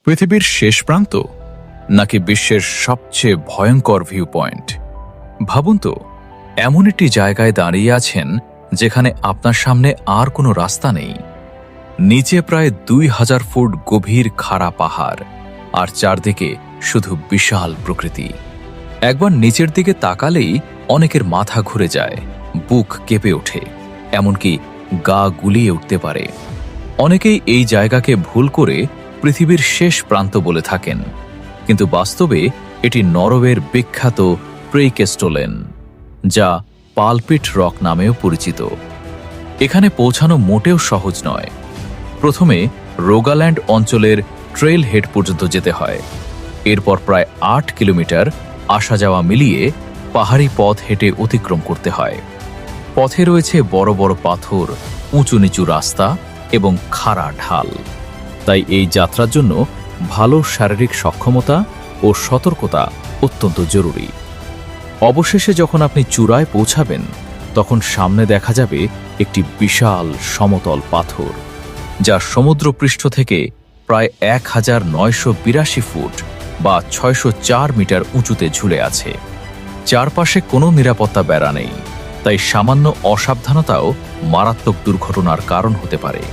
পৃথিবীর শেষ প্রান্ত নাকি বিশ্বের সবচেয়ে ভয়ঙ্কর ভিউ পয়েন্ট? ভাবুন তো, এমন একটি জায়গায় দাঁড়িয়ে আছেন যেখানে আপনার সামনে আর কোনো রাস্তা নেই। নিচে প্রায় 2000 ফুট গভীর খাড়া পাহাড়, আর চারদিকে শুধু বিশাল প্রকৃতি। একবার নিচের দিকে তাকালেই অনেকের মাথা ঘুরে যায়, বুক কেঁপে ওঠে, এমনকি গা গুলিয়ে উঠতে পারে। অনেকেই এই জায়গাকে ভুল করে পৃথিবীর শেষ প্রান্ত বলে থাকেন, কিন্তু বাস্তবে এটি নরওয়ের বিখ্যাত প্রেইকেস্টোলেন, যা পালপিট রক নামেও পরিচিত। এখানে পৌঁছানো মোটেও সহজ নয়। প্রথমে রোগাল্যান্ড অঞ্চলের ট্রেইল হেড পর্যন্ত যেতে হয়। এরপর প্রায় 8 কিলোমিটার আসা যাওয়া মিলিয়ে পাহাড়ি পথ হেঁটে অতিক্রম করতে হয়। পথে রয়েছে বড় বড় পাথর, উঁচু নিচু রাস্তা এবং খাড়া ঢাল। তাই এই যাত্রার জন্য ভালো শারীরিক সক্ষমতা ও সতর্কতা অত্যন্ত জরুরি। অবশেষে যখন আপনি চূড়ায় পৌঁছাবেন, তখন সামনে দেখা যাবে একটি বিশাল সমতল পাথর, যা সমুদ্রপৃষ্ঠ থেকে প্রায় 1982 ফুট বা 604 মিটার উঁচুতে ঝুলে আছে। চারপাশে কোনো নিরাপত্তা বেড়া নেই, তাই সামান্য অসাবধানতাও মারাত্মক দুর্ঘটনার কারণ হতে পারে।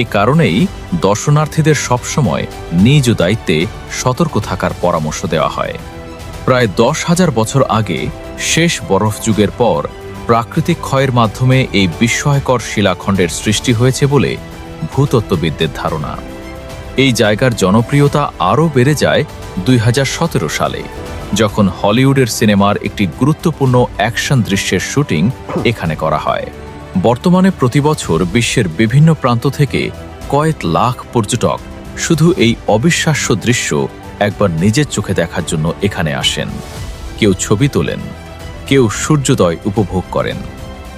এ কারণেই দর্শনার্থীদের সবসময় নিজ দায়িত্বে সতর্ক থাকার পরামর্শ দেওয়া হয়। প্রায় 10,000 বছর আগে শেষ বরফ যুগের পর প্রাকৃতিক ক্ষয়ের মাধ্যমে এই বিস্ময়কর শিলাখণ্ডের সৃষ্টি হয়েছে বলে ভূতত্ত্ববিদদের ধারণা। এই জায়গার জনপ্রিয়তা আরও বেড়ে যায় 2017 সালে, যখন হলিউডের সিনেমার একটি গুরুত্বপূর্ণ অ্যাকশন দৃশ্যের শুটিং এখানে করা হয়। বর্তমানে প্রতি বছর বিশ্বের বিভিন্ন প্রান্ত থেকে কয়েক লাখ পর্যটক শুধু এই অবিশ্বাস্য দৃশ্য একবার নিজের চোখে দেখার জন্য এখানে আসেন। কেউ ছবি তোলেন, কেউ সূর্যোদয় উপভোগ করেন,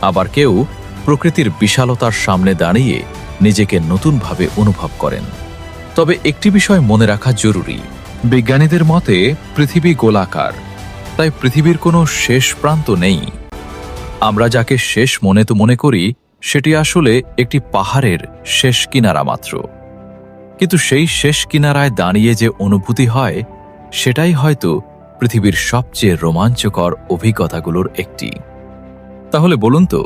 আবার কেউ প্রকৃতির বিশালতার সামনে দাঁড়িয়ে নিজেকে নতুনভাবে অনুভব করেন। তবে একটি বিষয় মনে রাখা জরুরি, বিজ্ঞানীদের মতে পৃথিবী গোলাকার, তাই পৃথিবীর কোনো শেষ প্রান্ত নেই। আমরা যাকে শেষ মনে করি, সেটি আসলে একটি পাহাড়ের শেষ কিনারা মাত্র। কিন্তু সেই শেষ কিনারায় দাঁড়িয়ে যে অনুভূতি হয়, সেটাই হয়তো পৃথিবীর সবচেয়ে রোমাঞ্চকর অভিজ্ঞতাগুলোর একটি। তাহলে বলুন তো,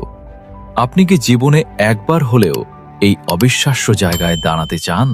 আপনি কি জীবনে একবার হলেও এই অবিশ্বাস্য জায়গায় দাঁড়াতে চান?